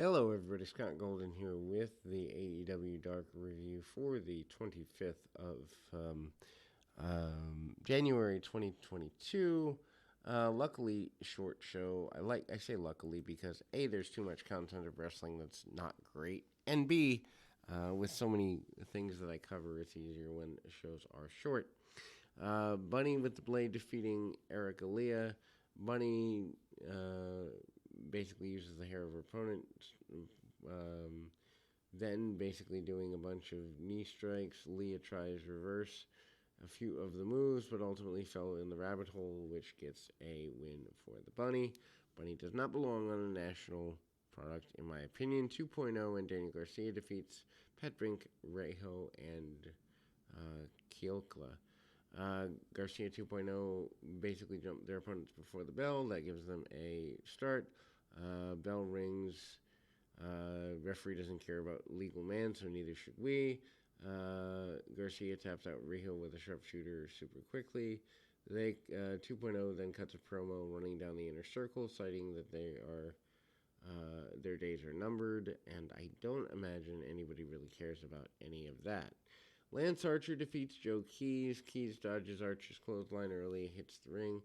Hello, everybody. Scott Golden here with the AEW Dark Review for the 25th of January 2022. Luckily, short show. I say luckily because A, there's too much content of wrestling that's not great, and B, with so many things that I cover, it's easier when shows are short. Bunny with the Blade defeating Eric Aaliyah. Bunny basically uses the hair of her opponent, um, then basically doing a bunch of knee strikes. Leah tries reverse a few of the moves, but ultimately fell in the rabbit hole, which gets a win for the Bunny. Bunny does not belong on a national product, in my opinion. 2.0 and Daniel Garcia defeats Pat Brink, Rejo, and Kielkla. Garcia 2.0 basically jumped their opponents before the bell. That gives them a start. Bell rings. Referee doesn't care about legal man, so neither should we. Garcia taps out Rejo with a sharpshooter super quickly. They 2.0 then cuts a promo running down the inner circle, citing that their days are numbered, and I don't imagine anybody really cares about any of that. Lance Archer defeats Joe Keys. Keys dodges Archer's clothesline early, hits the ring,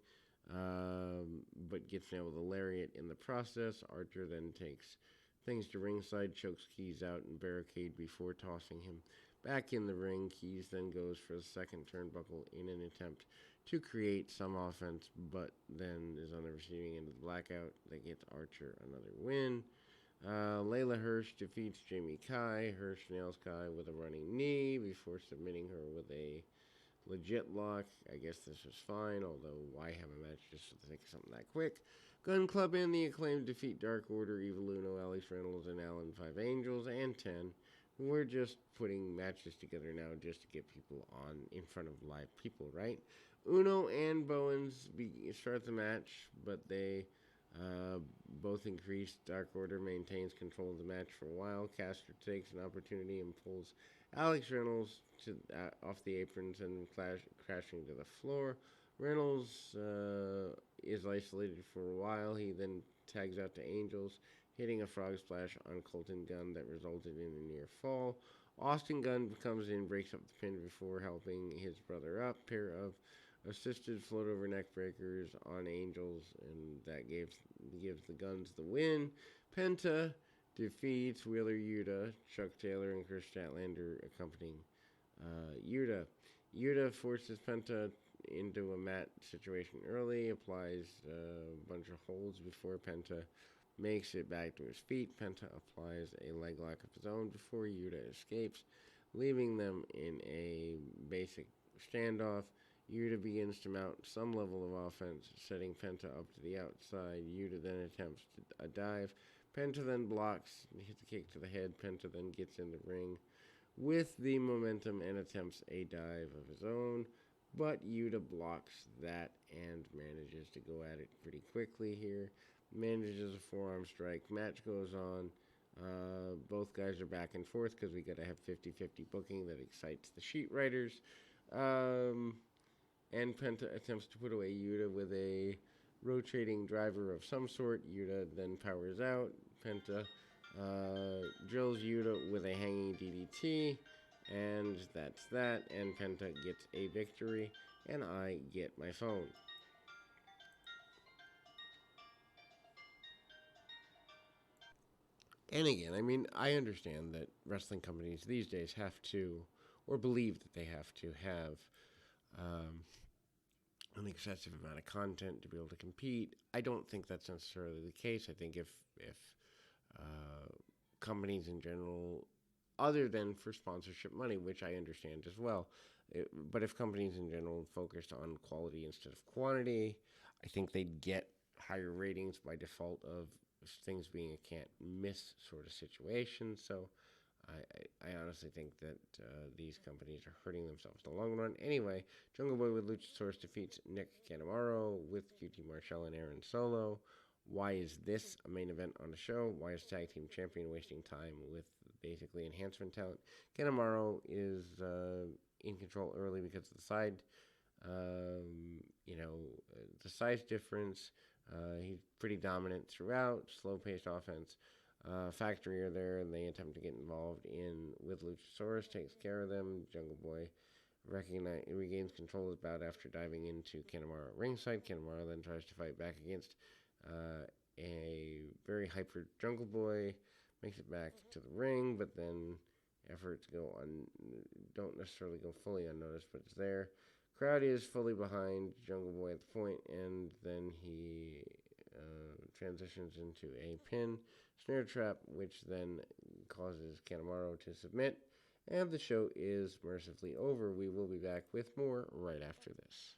but gets nailed with a lariat in the process. Archer then takes things to ringside, chokes Keys out and barricade before tossing him back in the ring. Keys then goes for the second turnbuckle in an attempt to create some offense, but then is on the receiving end of the blackout. That gets Archer another win. Layla Hirsch defeats Jamie Kai. Hirsch nails Kai with a running knee before submitting her with a legit lock. I guess this was fine, although why have a match just for the sake of something that quick? Gun Club and the Acclaimed defeat Dark Order, Evil Uno, Alex Reynolds, and Alan Five Angels, and 10. We're just putting matches together now just to get people on in front of live people, right? Uno and Bowens start the match, but they both increase. Dark Order maintains control of the match for a while. Caster takes an opportunity and pulls Alex Reynolds off the aprons and crashing to the floor. Reynolds is isolated for a while. He then tags out to Angels, hitting a frog splash on Colton Gunn that resulted in a near fall. Austin Gunn comes in, breaks up the pin before helping his brother up. Pair of assisted float over neck breakers on Angels, and that gives the Guns the win. Penta defeats Wheeler Yuta, Chuck Taylor, and Chris Statlander accompanying Yuta. Yuta forces Penta into a mat situation early, applies a bunch of holds before Penta makes it back to his feet. Penta applies a leg lock of his own before Yuta escapes, leaving them in a basic standoff. Yuta begins to mount some level of offense, setting Penta up to the outside. Yuta then attempts a dive. Penta then blocks, hits a kick to the head. Penta then gets in the ring with the momentum and attempts a dive of his own, but Yuta blocks that and manages to go at it pretty quickly here. Manages a forearm strike. Match goes on. Both guys are back and forth because we got to have 50-50 booking that excites the sheet writers. And Penta attempts to put away Yuta with a rotating driver of some sort. Yuta then powers out. Penta drills Yuta with a hanging DDT, and that's that. And Penta gets a victory, and I get my phone. And again, I mean, I understand that wrestling companies these days have to, or believe that they have to have um, an excessive amount of content to be able to compete. I don't think that's necessarily the case. I think if companies in general, other than for sponsorship money, which I understand as well, but if companies in general focused on quality instead of quantity, I think they'd get higher ratings by default of things being a can't miss sort of situation. So I honestly think that these companies are hurting themselves in the long run. Anyway, Jungle Boy with Luchasaurus defeats Nick Canamaro with QT Marshall and Aaron Solo. Why is this a main event on the show? Why is Tag Team Champion wasting time with basically enhancement talent? Canamaro is in control early because of the side, the size difference. He's pretty dominant throughout, slow-paced offense. factory are there, and they attempt to get involved in with Luchasaurus, takes care of them. Jungle Boy regains control of his bout after diving into Kanemaru at ringside. Kanemaru then tries to fight back against a very hyper Jungle Boy, makes it back to the ring, but then efforts don't necessarily go fully unnoticed, but it's there. Crowd is fully behind Jungle Boy at the point, and then he transitions into a pin snare trap, which then causes Kanemaru to submit, and the show is mercifully over. We will be back with more right after this.